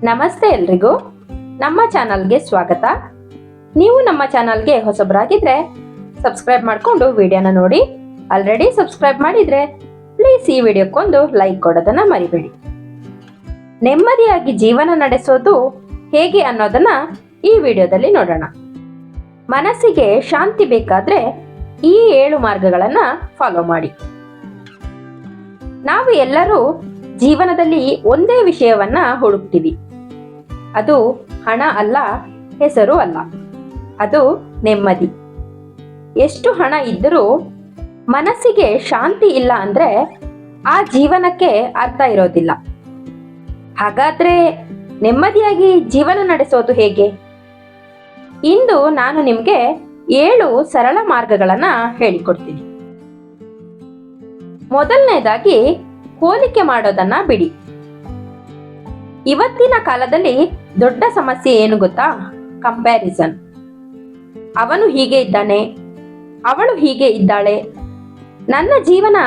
ನಮಸ್ತೆ ಎಲ್ರಿಗೂ, ನಮ್ಮ ಚಾನಲ್ಗೆ ಸ್ವಾಗತ. ನೀವು ನಮ್ಮ ಚಾನಲ್ಗೆ ಹೊಸಬರಾಗಿದ್ರೆ ಸಬ್ಸ್ಕ್ರೈಬ್ ಮಾಡಿಕೊಂಡು ವಿಡಿಯೋನ ನೋಡಿ. ಆಲ್ರೆಡಿ ಸಬ್ಸ್ಕ್ರೈಬ್ ಮಾಡಿದ್ರೆ ಪ್ಲೀಸ್ ಈ ವಿಡಿಯೋಕ್ಕೊಂದು ಲೈಕ್ ಕೊಡೋದನ್ನ ಮರಿಬೇಡಿ. ನೆಮ್ಮದಿಯಾಗಿ ಜೀವನ ನಡೆಸೋದು ಹೇಗೆ ಅನ್ನೋದನ್ನ ಈ ವಿಡಿಯೋದಲ್ಲಿ ನೋಡೋಣ. ಮನಸ್ಸಿಗೆ ಶಾಂತಿ ಬೇಕಾದ್ರೆ ಈ 7 ಮಾರ್ಗಗಳನ್ನ ಫಾಲೋ ಮಾಡಿ. ನಾವು ಎಲ್ಲರೂ ಜೀವನದಲ್ಲಿ ಒಂದೇ ವಿಷಯವನ್ನ ಹುಡುಕ್ತೀವಿ. ಅದು ಹಣ ಅಲ್ಲ, ಹೆಸರು ಅಲ್ಲ, ಅದು ನೆಮ್ಮದಿ. ಎಷ್ಟು ಹಣ ಇದ್ದರೂ ಮನಸ್ಸಿಗೆ ಶಾಂತಿ ಇಲ್ಲ ಅಂದ್ರೆ ಆ ಜೀವನಕ್ಕೆ ಅರ್ಥ ಇರೋದಿಲ್ಲ. ಹಾಗಾದ್ರೆ ನೆಮ್ಮದಿಯಾಗಿ ಜೀವನ ನಡೆಸೋದು ಹೇಗೆ? ಇಂದು ನಾನು ನಿಮಗೆ 7 ಸರಳ ಮಾರ್ಗಗಳನ್ನ ಹೇಳಿಕೊಡ್ತೀನಿ. ಮೊದಲನೇದಾಗಿ, ಹೋಲಿಕೆ ಮಾಡೋದನ್ನ ಬಿಡಿ. ಇವತ್ತಿನ ಕಾಲದಲ್ಲಿ ದೊಡ್ಡ ಸಮಸ್ಯೆ ಏನು ಗೊತ್ತಾ? ಕಂಪ್ಯಾರಿಸನ್. ಅವನು ಹೀಗೆ ಇದ್ದಾನೆ, ಅವಳು ಹೀಗೆ ಇದ್ದಾಳೆ, ನನ್ನ ಜೀವನ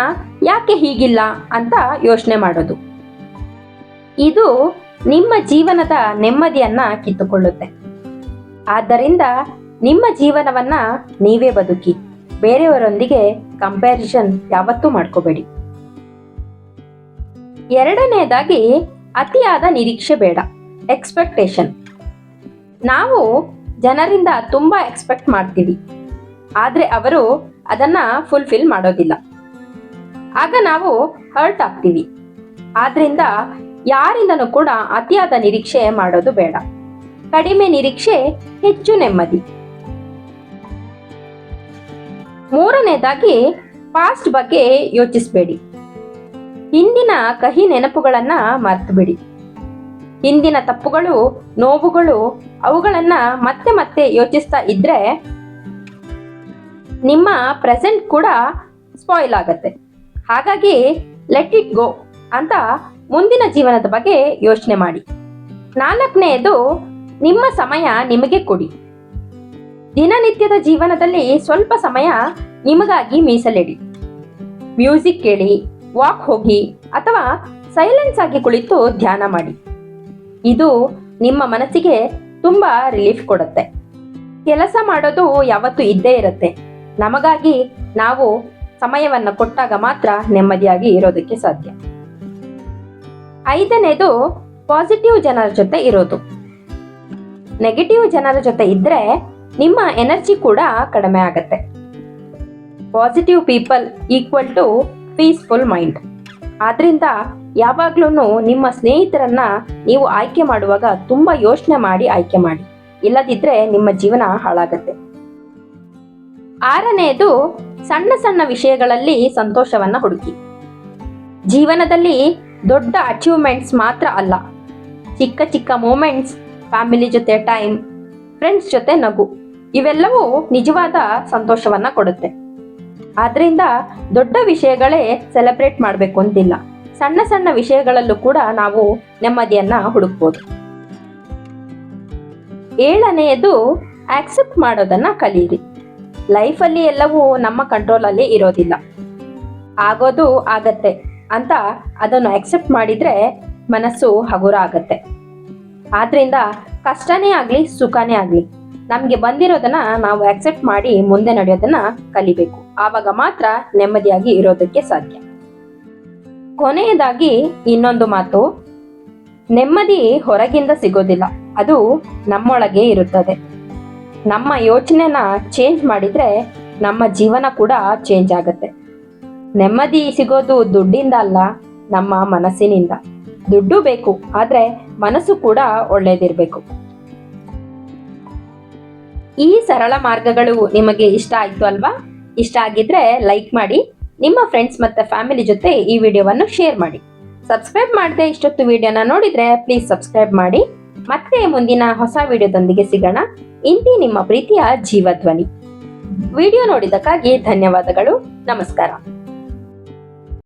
ಯಾಕೆ ಹೀಗಿಲ್ಲ ಅಂತ ಯೋಚನೆ ಮಾಡೋದು. ಇದು ನಿಮ್ಮ ಜೀವನದ ನೆಮ್ಮದಿಯನ್ನ ಕಿತ್ತುಕೊಳ್ಳುತ್ತೆ. ಆದ್ದರಿಂದ ನಿಮ್ಮ ಜೀವನವನ್ನ ನೀವೇ ಬದುಕಿ, ಬೇರೆಯವರೊಂದಿಗೆ ಕಂಪ್ಯಾರಿಸನ್ ಯಾವತ್ತೂ ಮಾಡ್ಕೋಬೇಡಿ. ಎರಡನೆಯದಾಗಿ, ಅತಿಯಾದ ನಿರೀಕ್ಷೆ ಬೇಡ. ಎಕ್ಸ್ಪೆಕ್ಟೇಷನ್. ನಾವು ಜನರಿಂದ ತುಂಬಾ ಎಕ್ಸ್ಪೆಕ್ಟ್ ಮಾಡ್ತೀವಿ, ಆದ್ರೆ ಅವರು ಅದನ್ನ ಫುಲ್ಫಿಲ್ ಮಾಡೋದಿಲ್ಲ. ಆಗ ನಾವು ಹರ್ಟ್ ಆಗ್ತೀವಿ. ಆದ್ರಿಂದ ಯಾರಿಂದನೂ ಕೂಡ ಅತಿಯಾದ ನಿರೀಕ್ಷೆ ಮಾಡೋದು ಬೇಡ. ಕಡಿಮೆ ನಿರೀಕ್ಷೆ, ಹೆಚ್ಚು ನೆಮ್ಮದಿ. ಮೂರನೇದಾಗಿ, ಪಾಸ್ಟ್ ಬಗ್ಗೆ ಯೋಚಿಸಬೇಡಿ. ಹಿಂದಿನ ಕಹಿ ನೆನಪುಗಳನ್ನ ಮರೆತು ಬಿಡಿ. ಹಿಂದಿನ ತಪ್ಪುಗಳು, ನೋವುಗಳು, ಅವುಗಳನ್ನ ಮತ್ತೆ ಮತ್ತೆ ಯೋಚಿಸ್ತಾ ಇದ್ರೆ ನಿಮ್ಮ ಪ್ರೆಸೆಂಟ್ ಕೂಡ ಸ್ಪಾಯಿಲ್ ಆಗತ್ತೆ. ಹಾಗಾಗಿ ಲೆಟ್ ಇಟ್ ಗೋ ಅಂತ ಮುಂದಿನ ಜೀವನದ ಬಗ್ಗೆ ಯೋಚನೆ ಮಾಡಿ. ನಾಲ್ಕನೆಯದು, ನಿಮ್ಮ ಸಮಯ ನಿಮಗೆ ಕೊಡಿ. ದಿನನಿತ್ಯದ ಜೀವನದಲ್ಲಿ ಸ್ವಲ್ಪ ಸಮಯ ನಿಮಗಾಗಿ ಮೀಸಲಿಡಿ. ಮ್ಯೂಸಿಕ್ ಕೇಳಿ, ವಾಕ್ ಹೋಗಿ, ಅಥವಾ ಸೈಲೆನ್ಸ್ ಆಗಿ ಕುಳಿತು ಧ್ಯಾನ ಮಾಡಿ. ಇದು ನಿಮ್ಮ ಮನಸ್ಸಿಗೆ ತುಂಬಾ ರಿಲೀಫ್ ಕೊಡುತ್ತೆ. ಕೆಲಸ ಮಾಡೋದು ಯಾವತ್ತೂ ಇದ್ದೇ ಇರುತ್ತೆ. ನಮಗಾಗಿ ನಾವು ಸಮಯವನ್ನು ಕೊಟ್ಟಾಗ ಮಾತ್ರ ನೆಮ್ಮದಿಯಾಗಿ ಇರೋದಕ್ಕೆ ಸಾಧ್ಯ. ಐದನೇದು, ಪಾಸಿಟಿವ್ ಜನರ ಜೊತೆ ಇರೋದು. ನೆಗೆಟಿವ್ ಜನರ ಜೊತೆ ಇದ್ರೆ ನಿಮ್ಮ ಎನರ್ಜಿ ಕೂಡ ಕಡಿಮೆ ಆಗತ್ತೆ. Positive people equal to peaceful mind. ಆದ್ರಿಂದ ಯಾವಾಗ್ಲೂ ನಿಮ್ಮ ಸ್ನೇಹಿತರನ್ನ ನೀವು ಆಯ್ಕೆ ಮಾಡುವಾಗ ತುಂಬಾ ಯೋಚನೆ ಮಾಡಿ ಆಯ್ಕೆ ಮಾಡಿ, ಇಲ್ಲದಿದ್ರೆ ನಿಮ್ಮ ಜೀವನ ಹಾಳಾಗತ್ತೆ. ಆರನೆಯದು, ಸಣ್ಣ ಸಣ್ಣ ವಿಷಯಗಳಲ್ಲಿ ಸಂತೋಷವನ್ನ ಹುಡುಕಿ. ಜೀವನದಲ್ಲಿ ದೊಡ್ಡ ಅಚೀವ್ಮೆಂಟ್ಸ್ ಮಾತ್ರ ಅಲ್ಲ, ಚಿಕ್ಕ ಚಿಕ್ಕ ಮೂಮೆಂಟ್ಸ್, ಫ್ಯಾಮಿಲಿ ಜೊತೆ ಟೈಮ್, ಫ್ರೆಂಡ್ಸ್ ಜೊತೆ ನಗು, ಇವೆಲ್ಲವೂ ನಿಜವಾದ ಸಂತೋಷವನ್ನ ಕೊಡುತ್ತೆ. ಆದ್ರಿಂದ ದೊಡ್ಡ ವಿಷಯಗಳೇ ಸೆಲೆಬ್ರೇಟ್ ಮಾಡಬೇಕು ಅಂತಿಲ್ಲ. ಸಣ್ಣ ಸಣ್ಣ ವಿಷಯಗಳಲ್ಲೂ ಕೂಡ ನಾವು ನೆಮ್ಮದಿಯನ್ನ ಹುಡುಕ್ಬೋದು. ಏಳನೆಯದು, ಆಕ್ಸೆಪ್ಟ್ ಮಾಡೋದನ್ನ ಕಲೀರಿ. ಲೈಫಲ್ಲಿ ಎಲ್ಲವೂ ನಮ್ಮ ಕಂಟ್ರೋಲಲ್ಲಿ ಇರೋದಿಲ್ಲ. ಆಗೋದು ಆಗತ್ತೆ ಅಂತ ಅದನ್ನು ಆಕ್ಸೆಪ್ಟ್ ಮಾಡಿದ್ರೆ ಮನಸ್ಸು ಹಗುರ ಆಗತ್ತೆ. ಆದ್ರಿಂದ ಕಷ್ಟನೇ ಆಗ್ಲಿ, ಸುಖನೇ ಆಗ್ಲಿ, ನಮ್ಗೆ ಬಂದಿರೋದನ್ನ ನಾವು ಆಕ್ಸೆಪ್ಟ್ ಮಾಡಿ ಮುಂದೆ ನಡೆಯೋದನ್ನ ಕಲಿಬೇಕು. ಆವಾಗ ಮಾತ್ರ ನೆಮ್ಮದಿಯಾಗಿ ಇರೋದಕ್ಕೆ ಸಾಧ್ಯ. ಕೊನೆಯದಾಗಿ ಇನ್ನೊಂದು ಮಾತು, ನೆಮ್ಮದಿ ಹೊರಗಿಂದ ಸಿಗೋದಿಲ್ಲ, ಅದು ನಮ್ಮೊಳಗೆ ಇರುತ್ತದೆ. ನಮ್ಮ ಯೋಚನೆನ ಚೇಂಜ್ ಮಾಡಿದ್ರೆ ನಮ್ಮ ಜೀವನ ಕೂಡ ಚೇಂಜ್ ಆಗತ್ತೆ. ನೆಮ್ಮದಿ ಸಿಗೋದು ದುಡ್ಡಿಂದ ಅಲ್ಲ, ನಮ್ಮ ಮನಸ್ಸಿನಿಂದ. ದುಡ್ಡು ಬೇಕು, ಆದ್ರೆ ಮನಸ್ಸು ಕೂಡ ಒಳ್ಳೇದಿರ್ಬೇಕು. ಈ ಸರಳ ಮಾರ್ಗಗಳು ನಿಮಗೆ ಇಷ್ಟ ಆಯ್ತು ಅಲ್ವಾ? ಇಷ್ಟ ಆಗಿದ್ರೆ ಲೈಕ್ ಮಾಡಿ, ನಿಮ್ಮ ಫ್ರೆಂಡ್ಸ್ ಮತ್ತೆ ಫ್ಯಾಮಿಲಿ ಜೊತೆ ಈ ವಿಡಿಯೋವನ್ನು ಶೇರ್ ಮಾಡಿ. ಸಬ್ಸ್ಕ್ರೈಬ್ ಮಾಡದೆ ಇಷ್ಟೊತ್ತು ವಿಡಿಯೋನ ನೋಡಿದ್ರೆ ಪ್ಲೀಸ್ ಸಬ್ಸ್ಕ್ರೈಬ್ ಮಾಡಿ. ಮತ್ತೆ ಮುಂದಿನ ಹೊಸ ವಿಡಿಯೋದೊಂದಿಗೆ ಸಿಗೋಣ. ಇಂತಿ ನಿಮ್ಮ ಪ್ರೀತಿಯ ಜೀವಧ್ವನಿ. ವಿಡಿಯೋ ನೋಡಿದಕ್ಕಾಗಿ ಧನ್ಯವಾದಗಳು. ನಮಸ್ಕಾರ.